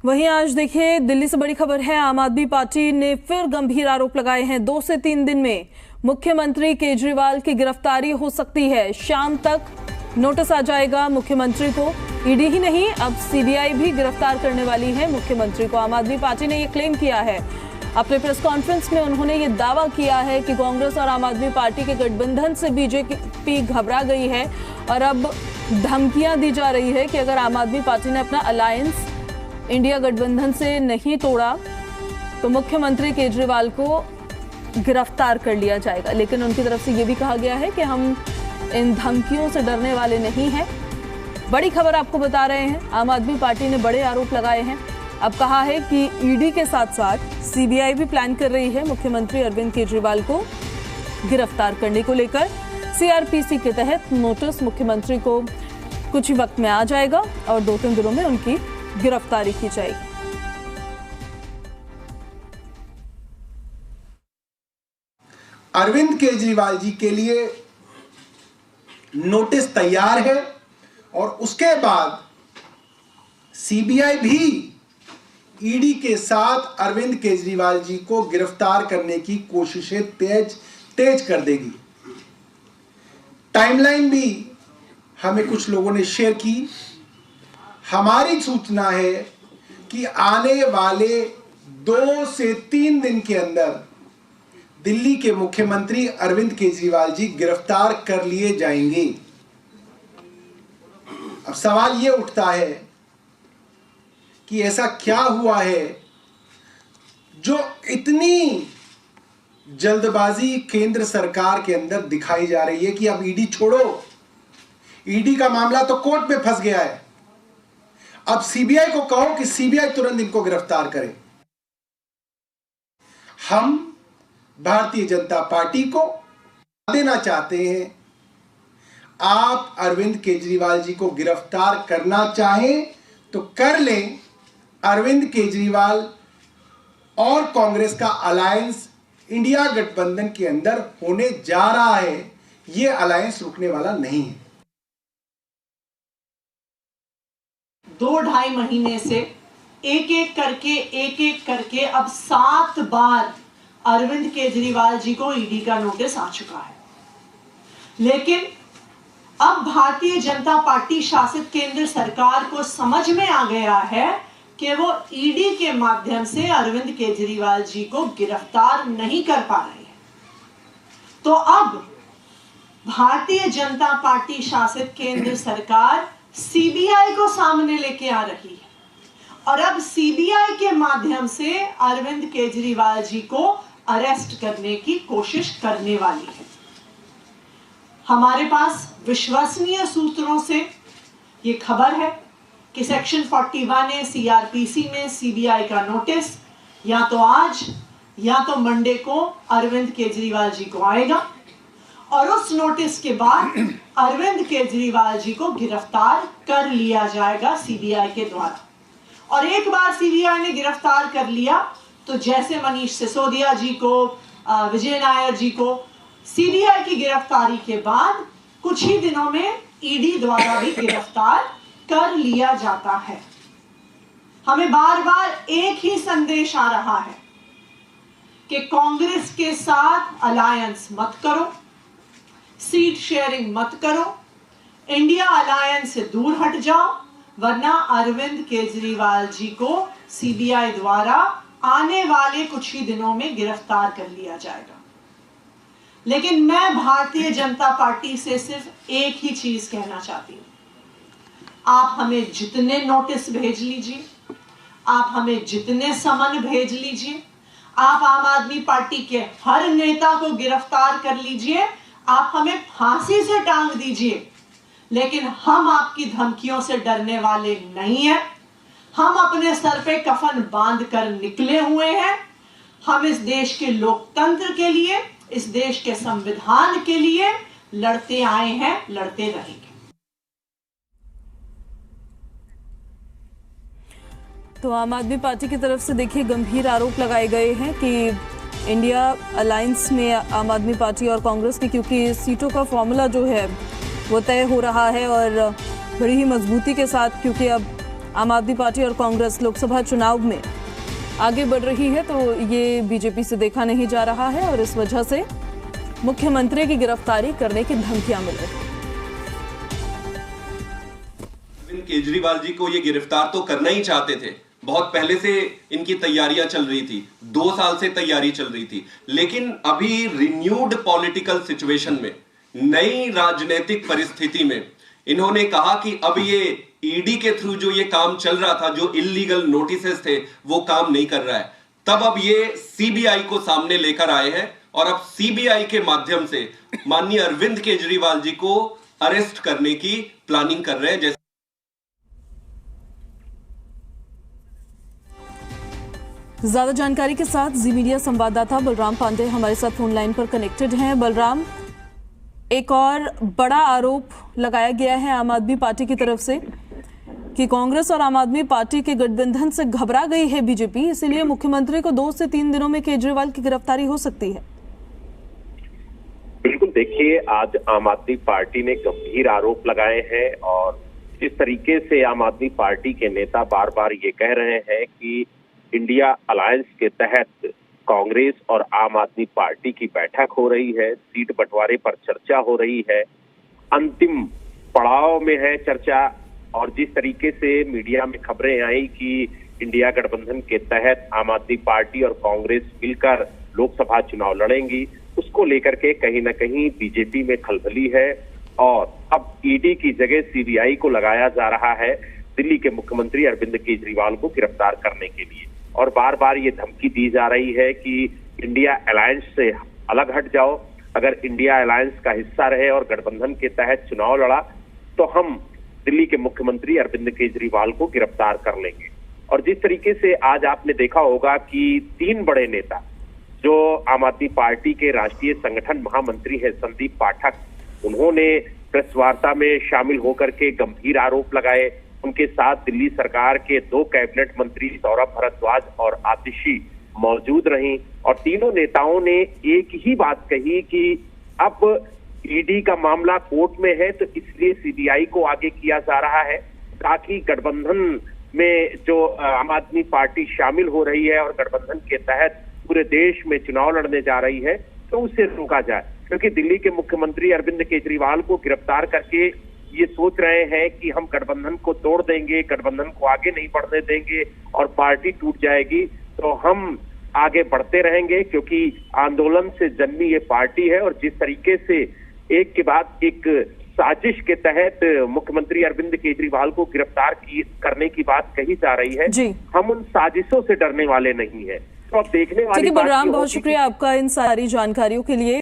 वहीं आज देखिए दिल्ली से बड़ी खबर है। आम आदमी पार्टी ने फिर गंभीर आरोप लगाए हैं। 2 से 3 दिन में मुख्यमंत्री केजरीवाल की गिरफ्तारी हो सकती है। शाम तक नोटिस आ जाएगा मुख्यमंत्री को। ईडी ही नहीं, अब सीबीआई भी गिरफ्तार करने वाली है मुख्यमंत्री को। आम आदमी पार्टी ने यह क्लेम किया है। अपने प्रेस कॉन्फ्रेंस में उन्होंने ये दावा किया है कि कांग्रेस और आम आदमी पार्टी के गठबंधन से बीजेपी घबरा गई है और अब धमकियां दी जा रही है कि अगर आम आदमी पार्टी ने अपना अलायंस इंडिया गठबंधन से नहीं तोड़ा तो मुख्यमंत्री केजरीवाल को गिरफ्तार कर लिया जाएगा। लेकिन उनकी तरफ से यह भी कहा गया है कि हम इन धमकियों से डरने वाले नहीं हैं। बड़ी खबर आपको बता रहे हैं। आम आदमी पार्टी ने बड़े आरोप लगाए हैं। अब कहा है कि ईडी के साथ साथ सीबीआई भी प्लान कर रही है मुख्यमंत्री अरविंद केजरीवाल को गिरफ्तार करने को लेकर। सीआरपीसी के तहत नोटिस मुख्यमंत्री को कुछ ही वक्त में आ जाएगा और 2-3 दिनों में उनकी गिरफ्तारी की जाएगी। अरविंद केजरीवाल जी के लिए नोटिस तैयार है और उसके बाद सीबीआई भी ईडी के साथ अरविंद केजरीवाल जी को गिरफ्तार करने की कोशिशें तेज कर देगी। टाइमलाइन भी हमें कुछ लोगों ने शेयर की। हमारी सूचना है कि आने वाले 2 से 3 दिन के अंदर दिल्ली के मुख्यमंत्री अरविंद केजरीवाल जी गिरफ्तार कर लिए जाएंगे। अब सवाल यह उठता है कि ऐसा क्या हुआ है जो इतनी जल्दबाजी केंद्र सरकार के अंदर दिखाई जा रही है कि अब ईडी छोड़ो, ईडी का मामला तो कोर्ट में फंस गया है, अब सीबीआई को कहो कि सीबीआई तुरंत इनको गिरफ्तार करे। हम भारतीय जनता पार्टी को देना चाहते हैं, आप अरविंद केजरीवाल जी को गिरफ्तार करना चाहें तो कर लें। अरविंद केजरीवाल और कांग्रेस का अलायंस इंडिया गठबंधन के अंदर होने जा रहा है। यह अलायंस रुकने वाला नहीं है। 2-2.5 महीने से एक एक करके अब 7 बार अरविंद केजरीवाल जी को ईडी का नोटिस आ चुका है। लेकिन अब भारतीय जनता पार्टी शासित केंद्र सरकार को समझ में आ गया है कि वो ईडी के माध्यम से अरविंद केजरीवाल जी को गिरफ्तार नहीं कर पा रहे हैं। तो अब भारतीय जनता पार्टी शासित केंद्र सरकार सीबीआई को सामने लेके आ रही है और अब सीबीआई के माध्यम से अरविंद केजरीवाल जी को अरेस्ट करने की कोशिश करने वाली है। हमारे पास विश्वसनीय सूत्रों से ये खबर है कि सेक्शन 41 ने सीआरपीसी में सीबीआई का नोटिस या तो आज या तो मंडे को अरविंद केजरीवाल जी को आएगा और उस नोटिस के बाद अरविंद केजरीवाल जी को गिरफ्तार कर लिया जाएगा सीबीआई के द्वारा। और एक बार सीबीआई ने गिरफ्तार कर लिया तो जैसे मनीष सिसोदिया जी को, विजय नायर जी को सीबीआई की गिरफ्तारी के बाद कुछ ही दिनों में ईडी द्वारा भी गिरफ्तार कर लिया जाता है। हमें बार बार एक ही संदेश आ रहा है कि कांग्रेस के साथ अलायंस मत करो, सीट शेयरिंग मत करो, इंडिया अलायंस से दूर हट जाओ, वरना अरविंद केजरीवाल जी को सीबीआई द्वारा आने वाले कुछ ही दिनों में गिरफ्तार कर लिया जाएगा। लेकिन मैं भारतीय जनता पार्टी से सिर्फ एक ही चीज कहना चाहती हूं, आप हमें जितने नोटिस भेज लीजिए, आप हमें जितने समन भेज लीजिए, आप आम आदमी पार्टी के हर नेता को गिरफ्तार कर लीजिए, आप हमें फांसी से टांग दीजिए, लेकिन हम आपकी धमकियों से डरने वाले नहीं हैं। हम अपने सर पे कफन बांध कर निकले हुए हैं। हम इस देश के लोकतंत्र के लिए, इस देश के संविधान के लिए लड़ते आए हैं, लड़ते रहेंगे। तो आम आदमी पार्टी की तरफ से देखिए गंभीर आरोप लगाए गए हैं कि इंडिया अलायंस में आम आदमी पार्टी और कांग्रेस की, क्योंकि सीटों का फॉर्मूला जो है वो तय हो रहा है और बड़ी ही मजबूती के साथ, क्योंकि अब आम आदमी पार्टी और कांग्रेस लोकसभा चुनाव में आगे बढ़ रही है, तो ये बीजेपी से देखा नहीं जा रहा है और इस वजह से मुख्यमंत्री की गिरफ्तारी करने की धमकियां मिल रही हैं। अरविंद केजरीवाल जी को ये गिरफ्तार तो करना ही चाहते थे, बहुत पहले से इनकी तैयारियां चल रही थी, 2 साल से तैयारी चल रही थी। लेकिन अभी रिन्यूड पॉलिटिकल सिचुएशन में, नई राजनीतिक परिस्थिति में इन्होंने कहा कि अब ये ईडी के थ्रू जो ये काम चल रहा था, जो इल्लीगल नोटिसेस थे, वो काम नहीं कर रहा है। तब अब ये सीबीआई को सामने लेकर आए हैं और अब सीबीआई के माध्यम से माननीय अरविंद केजरीवाल जी को अरेस्ट करने की प्लानिंग कर रहे हैं। जैसे ज्यादा जानकारी के साथ जी मीडिया संवाददाता बलराम पांडे हमारे साथ फोन लाइन पर कनेक्टेड हैं। बलराम, एक और बड़ा आरोप लगाया गया है आम आदमी पार्टी की तरफ से कि कांग्रेस और आम आदमी पार्टी के गठबंधन से घबरा गई है बीजेपी, इसीलिए मुख्यमंत्री को 2 से 3 दिनों में केजरीवाल की गिरफ्तारी हो सकती है। बिल्कुल, देखिए, आज आम आदमी पार्टी ने गंभीर आरोप लगाए हैं और जिस तरीके से आम आदमी पार्टी के नेता बार बार ये कह रहे हैं कि इंडिया अलायंस के तहत कांग्रेस और आम आदमी पार्टी की बैठक हो रही है, सीट बंटवारे पर चर्चा हो रही है, अंतिम पड़ाव में है चर्चा। और जिस तरीके से मीडिया में खबरें आई कि इंडिया गठबंधन के तहत आम आदमी पार्टी और कांग्रेस मिलकर लोकसभा चुनाव लड़ेंगी, उसको लेकर के कहीं ना कहीं बीजेपी में खलबली है और अब ईडी की जगह सीबीआई को लगाया जा रहा है दिल्ली के मुख्यमंत्री अरविंद केजरीवाल को गिरफ्तार करने के लिए। और बार बार ये धमकी दी जा रही है कि इंडिया अलायंस से अलग हट जाओ, अगर इंडिया अलायंस का हिस्सा रहे और गठबंधन के तहत चुनाव लड़ा तो हम दिल्ली के मुख्यमंत्री अरविंद केजरीवाल को गिरफ्तार कर लेंगे। और जिस तरीके से आज आपने देखा होगा कि 3 बड़े नेता जो आम आदमी पार्टी के राष्ट्रीय संगठन महामंत्री है संदीप पाठक, उन्होंने प्रेस वार्ता में शामिल होकर के गंभीर आरोप लगाए। उनके साथ दिल्ली सरकार के 2 कैबिनेट मंत्री सौरभ भारद्वाज और आतिशी मौजूद रहीं और तीनों नेताओं ने एक ही बात कही कि अब ईडी का मामला कोर्ट में है तो इसलिए सीबीआई को आगे किया जा रहा है ताकि गठबंधन में जो आम आदमी पार्टी शामिल हो रही है और गठबंधन के तहत पूरे देश में चुनाव लड़ने जा रही है तो उसे रोका जाए। क्योंकि दिल्ली के मुख्यमंत्री अरविंद केजरीवाल को गिरफ्तार करके ये सोच रहे हैं कि हम गठबंधन को तोड़ देंगे, गठबंधन को आगे नहीं बढ़ने देंगे और पार्टी टूट जाएगी तो हम आगे बढ़ते रहेंगे, क्योंकि आंदोलन से जन्मी ये पार्टी है। और जिस तरीके से एक के बाद एक साजिश के तहत मुख्यमंत्री अरविंद केजरीवाल को गिरफ्तार करने की बात कही जा रही है, हम उन साजिशों से डरने वाले नहीं है। तो अब देखने वाली बलराम, बहुत शुक्रिया आपका इन सारी जानकारियों के लिए।